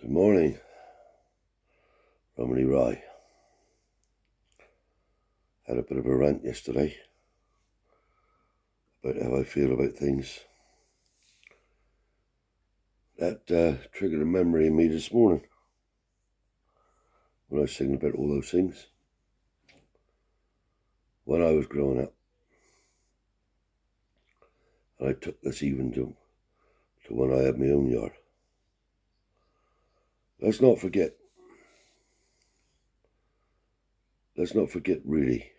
Good morning, Romany Rye. Had a bit of a rant yesterday about how I feel about things. That triggered a memory in me this morning when I was thinking about all those things when I was growing up. And I took this even to when I had my own yard. Let's not forget really,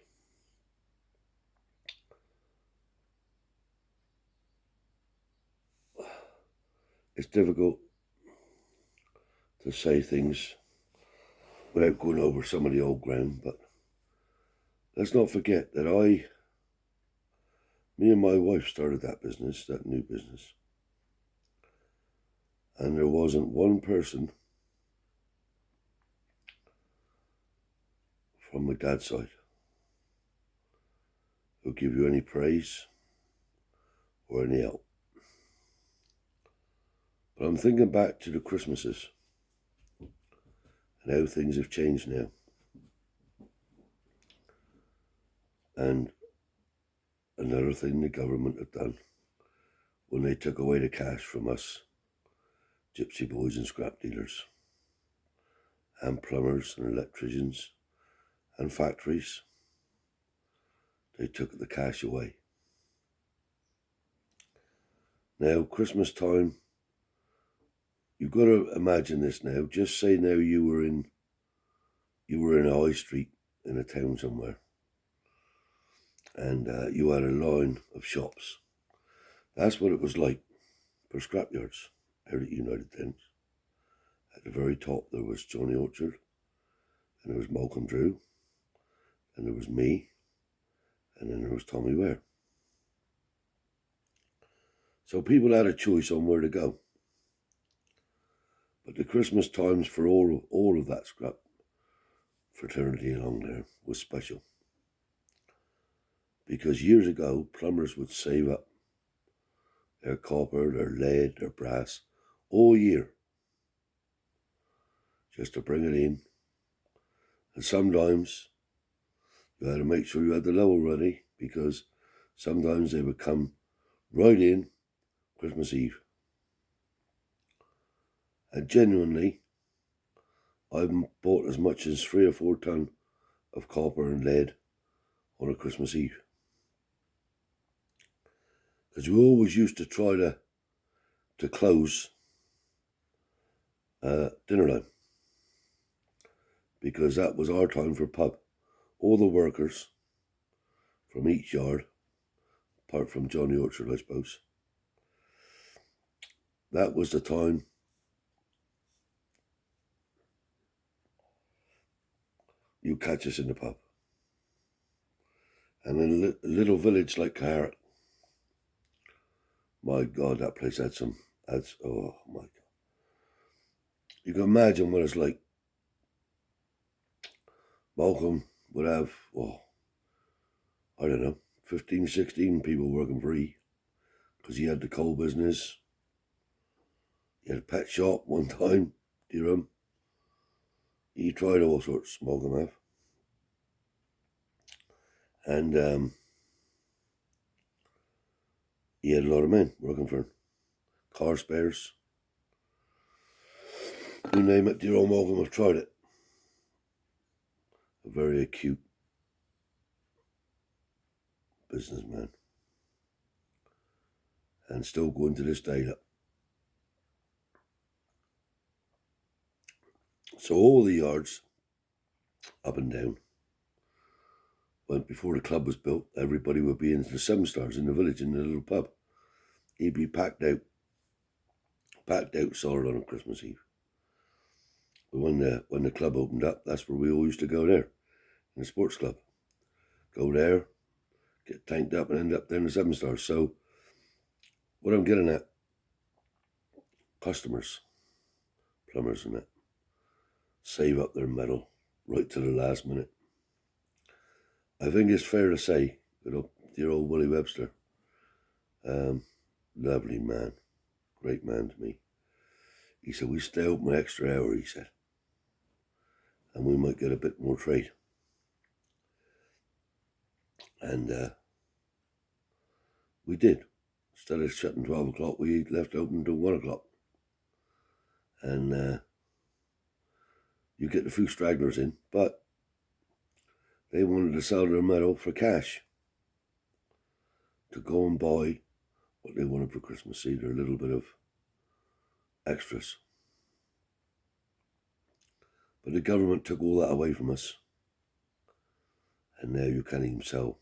it's difficult to say things without going over some of the old ground, but let's not forget that me and my wife started that new business, and there wasn't one person from my dad's side who'll give you any praise or any help. But I'm thinking back to the Christmases and how things have changed now. And another thing the government have done when they took away the cash from us gypsy boys and scrap dealers and plumbers and electricians and factories, they took the cash away. Now, Christmas time, you've got to imagine this now. Just say now you were in a high street in a town somewhere, and you had a line of shops. That's what it was like for Scrapyards out at United Towns. At the very top there was Johnny Orchard, and there was Malcolm Drew, and there was me, and then there was Tommy Ware. So people had a choice on where to go. But the Christmas times for all of that scrap fraternity along there was special. Because years ago, plumbers would save up their copper, their lead, their brass all year just to bring it in. And sometimes you had to make sure you had the level ready, because sometimes they would come right in Christmas Eve. And genuinely, I've bought as much as 3 or 4 ton of copper and lead on a Christmas Eve. Because we always used to try to close dinner time, because that was our time for pub. All the workers from each yard, apart from Johnny Orchard, I suppose, that was the time you catch us in the pub. And in a little village like Carrot, my God, that place had oh my God. You can imagine what it's like. Malcolm would have, I don't know, 15, 16 people working for E, because he had the coal business. He had a pet shop one time, Durham. He tried all sorts, Malcolm have. And he had a lot of men working for him. Car spares. You name it, dear old Malcolm have tried it. A very acute businessman. And still going to this day. Look. So all the yards, up and down, went before the club was built. Everybody would be in the 7 Stars in the village, in the little pub. He'd be packed out solid on a Christmas Eve. But when the club opened up, that's where we all used to go there, in the sports club. Go there, get tanked up, and end up there in the 7 Stars. So what I'm getting at, customers, plumbers and that, save up their metal right to the last minute. I think it's fair to say, dear old Willie Webster, lovely man, great man to me. He said, we stay open an extra hour, he said, and we might get a bit more trade. And we did. Instead of shutting 12 o'clock, we left open until 1 o'clock. And you get a few stragglers in, but they wanted to sell their metal for cash to go and buy what they wanted for Christmas, either a little bit of extras. But the government took all that away from us, and now you can't even sell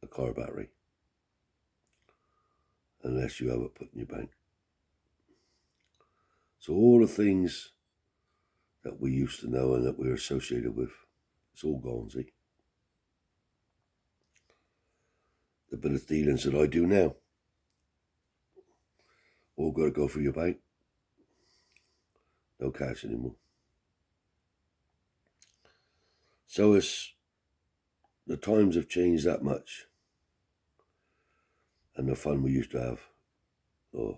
a car battery unless you have it put in your bank. So all the things that we used to know and that we were associated with, it's all gone, see? The bit of dealings that I do now, all got to go through your bank. No cash anymore. So the times have changed that much. And the fun we used to have. Oh,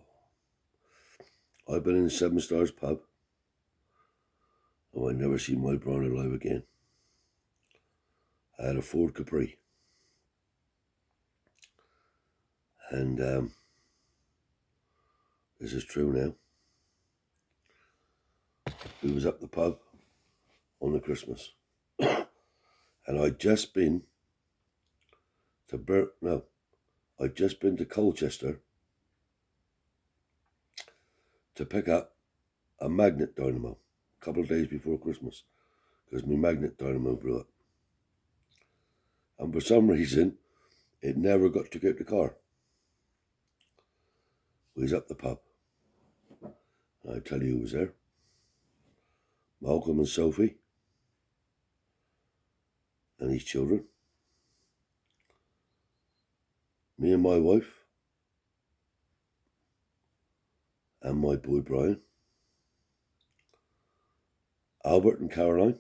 I've been in 7 Stars pub. Oh, I never seen my brown alive again. I had a Ford Capri. And this is true now. We was up the pub on the Christmas. And I'd just been to Colchester to pick up a magnet dynamo a couple of days before Christmas, because my magnet dynamo blew up. And for some reason, it never got to get the car. We was up the pub. And I tell you who was there. Malcolm and Sophie and his children. Me and my wife. And my boy Brian. Albert and Caroline.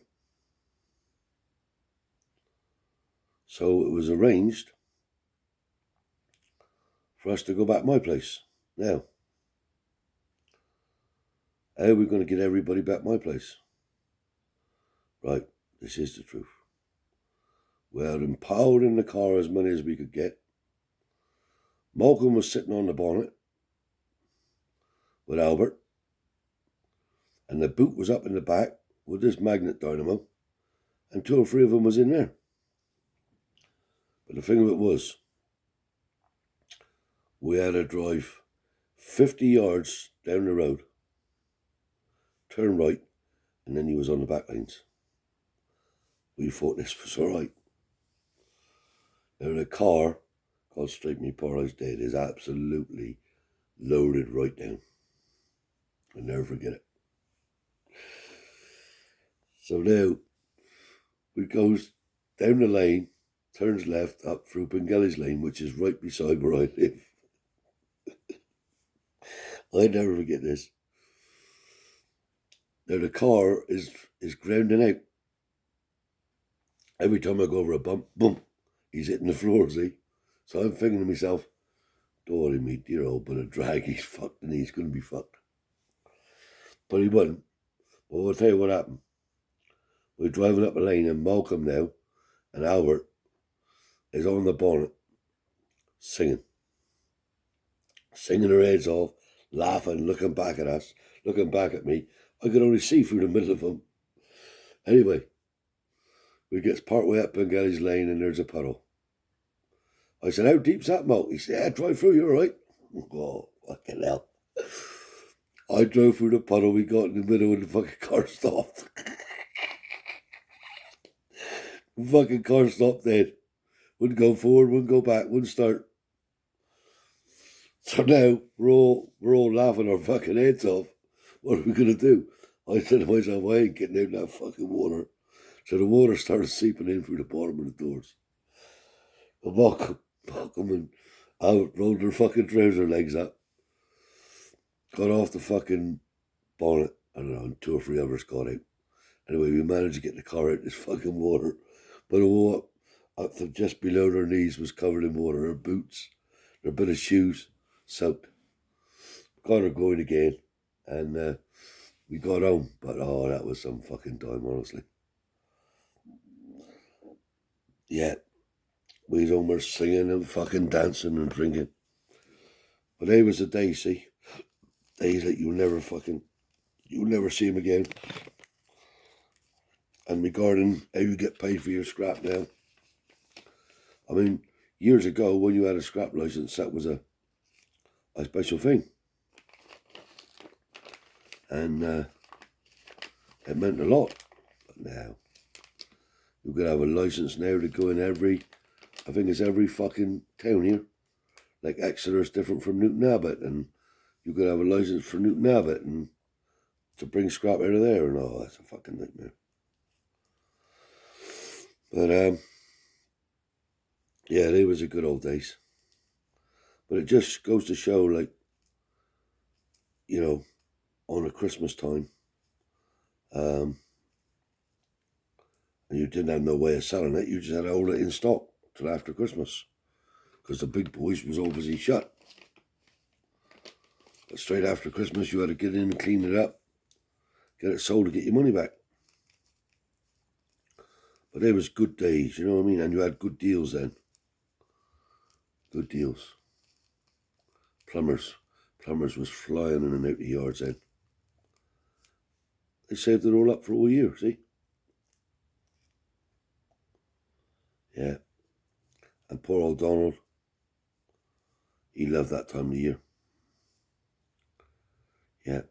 So it was arranged for us to go back to my place. Now, how are we going to get everybody back to my place? Right, this is the truth. We had them piled in the car as many as we could get. Malcolm was sitting on the bonnet with Albert, and the boot was up in the back with this magnet dynamo, and 2 or 3 of them was in there. But the thing of it was, we had to drive 50 yards down the road, turn right, and then he was on the back lanes. We thought this was all right. Now the car, God strike me poor eyes dead, is absolutely loaded right down. I'll never forget it. So now we goes down the lane, turns left up through Pengelly's Lane, which is right beside where I live. I never forget this. Now the car is grounding out. Every time I go over a bump, boom, he's hitting the floor, see? So I'm thinking to myself, don't worry, me dear old bit of drag, he's fucked and he's going to be fucked. But he wasn't. Well, I'll tell you what happened. We're driving up a lane and Malcolm now and Albert is on the bonnet singing their heads off, laughing, looking back at us, looking back at me. I could only see through the middle of them. Anyway, we get part way up Pengelly's Lane and there's a puddle. I said, how deep's that, Malk? He said, yeah, drive through, you're all right. Oh, fucking hell. I drove through the puddle, we got in the middle and the fucking car stopped. The fucking car stopped dead. Wouldn't go forward, wouldn't go back, wouldn't start. So now we're all laughing our fucking heads off. What are we gonna do? I said to myself, I ain't getting out that fucking water. So the water started seeping in through the bottom of the doors. And Malcolm and Albert rolled their fucking trouser legs up. Got off the fucking bonnet. I don't know, and 2 or 3 others got out. Anyway, we managed to get the car out of this fucking water. But up to just below their knees was covered in water. Her boots, their bit of shoes, soaked. Got her going again. And we got home, but oh, that was some fucking time, honestly. Yeah, we was home, we're singing and fucking dancing and drinking. But they was a day, see? Days that you'll never see them again. And regarding how you get paid for your scrap now, I mean, years ago when you had a scrap license, that was a special thing. And it meant a lot. But now, you could have a license now to go in I think it's every fucking town here. Like Exeter's different from Newton Abbot, and you could have a license for Newton Abbot and to bring scrap out of there, and oh, that's a fucking nightmare. But yeah, they was the good old days. But it just goes to show, like, you know, on a Christmas time, and you didn't have no way of selling it, you just had to hold it in stock till after Christmas, because the big boys was obviously shut. But straight after Christmas, you had to get in and clean it up, get it sold to get your money back. But they was good days, you know what I mean? And you had good deals then. Good deals. Plumbers was flying in and out the yards then. They saved it all up for all year, see? Yeah. And poor old Donald, he loved that time of the year. Yeah.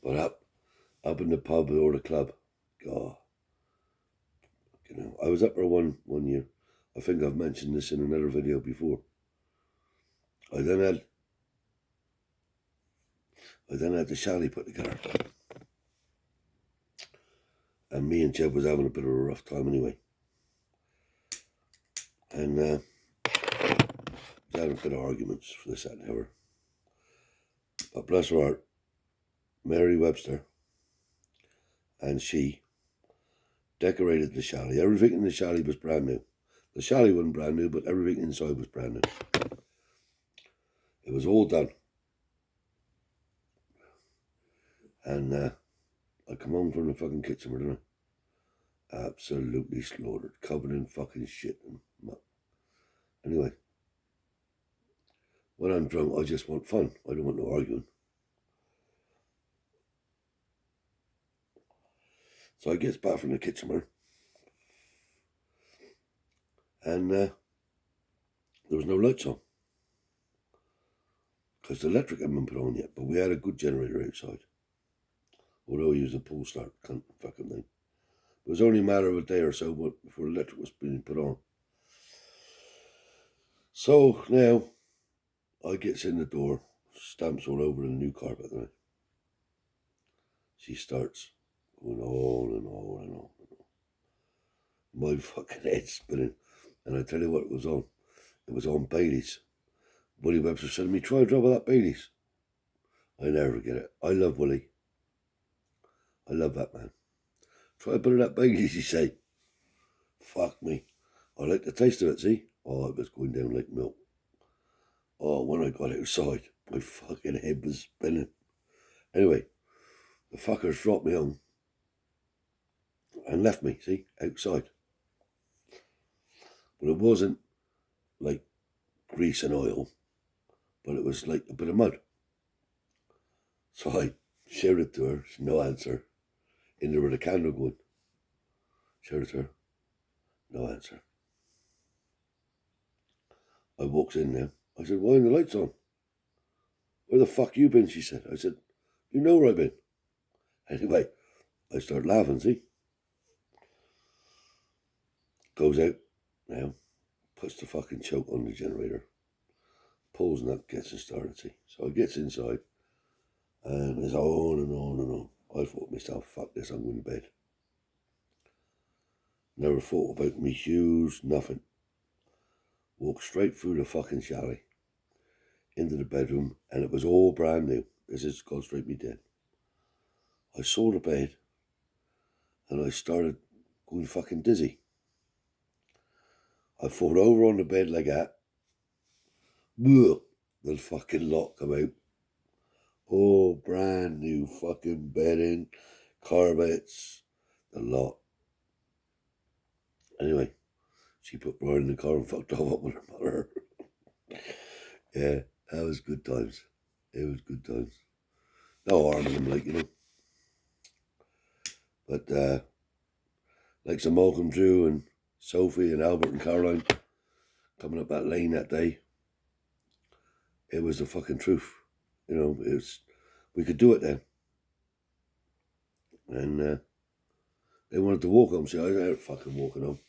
But up in the pub or the club, God. You know, I was up there one year. I think I've mentioned this in another video before. I then had the chalet put together. And me and Jeb was having a bit of a rough time anyway. And we was having a bit of arguments for this, that, and the other. But bless her heart, Mary Webster and she decorated the chalet. Everything in the chalet was brand new. The chalet wasn't brand new, but everything inside was brand new. It was all done. And I come home from the fucking kitchen, didn't I? Absolutely slaughtered, covered in fucking shit and muck. Anyway, when I'm drunk, I just want fun. I don't want no arguing. So I gets back from the kitchen, and there was no lights on. Because the electric hadn't been put on yet, but we had a good generator outside. Although he was a pull start fucking thing. It was only a matter of a day or so before the electric was being put on. So now I gets in the door, stamps all over the new carpet, right? She starts going on and on and on and on. My fucking head's spinning. And I tell you what it was on. It was on Bailey's. Willie Webster said to me, try a drop of that Bailey's. I never forget it. I love Willie. I love that man. Try a bit of that Bailey's, he say. Fuck me. I like the taste of it, see? Oh, it was going down like milk. Oh, when I got outside, my fucking head was spinning. Anyway, the fuckers dropped me on and left me, see, outside. But it wasn't like grease and oil, but it was like a bit of mud. So I shouted to her, no answer. In there with a candle going. Shouted to her, no answer. I walks in there. I said, why are the lights on? Where the fuck you been? She said. I said, you know where I've been. Anyway, I start laughing, see? Goes out now, puts the fucking choke on the generator, pulls and that gets it started, see? So I gets inside, and it's on and on and on. I thought to myself, fuck this, I'm going to bed. Never thought about me shoes, nothing. Walked straight through the fucking chalet, into the bedroom, and it was all brand new. This has gone straight me dead. I saw the bed, and I started going fucking dizzy. I fall over on the bed like that. The fucking lot come out. Oh, brand new fucking bedding, carpets, the lot. Anyway, she put Brian in the car and fucked off up with her mother. Yeah, that was good times. It was good times. No harm in them, like, you know. But, like some Malcolm Drew and Sophie and Albert and Caroline coming up that lane that day, it was the fucking truth. You know, we could do it then. And they wanted to walk home, so I ain't fucking walking home.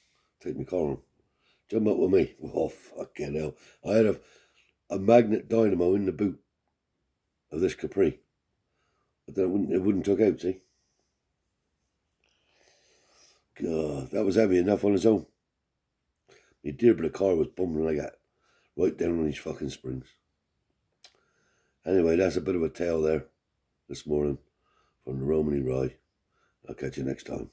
Take my car home. Jump up with me. Oh, fucking hell. I had a magnet dynamo in the boot of this Capri. But then it wouldn't took out, see? God, that was heavy enough on its own. My dear bit of car was bumping like that. Right down on his fucking springs. Anyway, that's a bit of a tale there this morning from the Romany Rye. I'll catch you next time.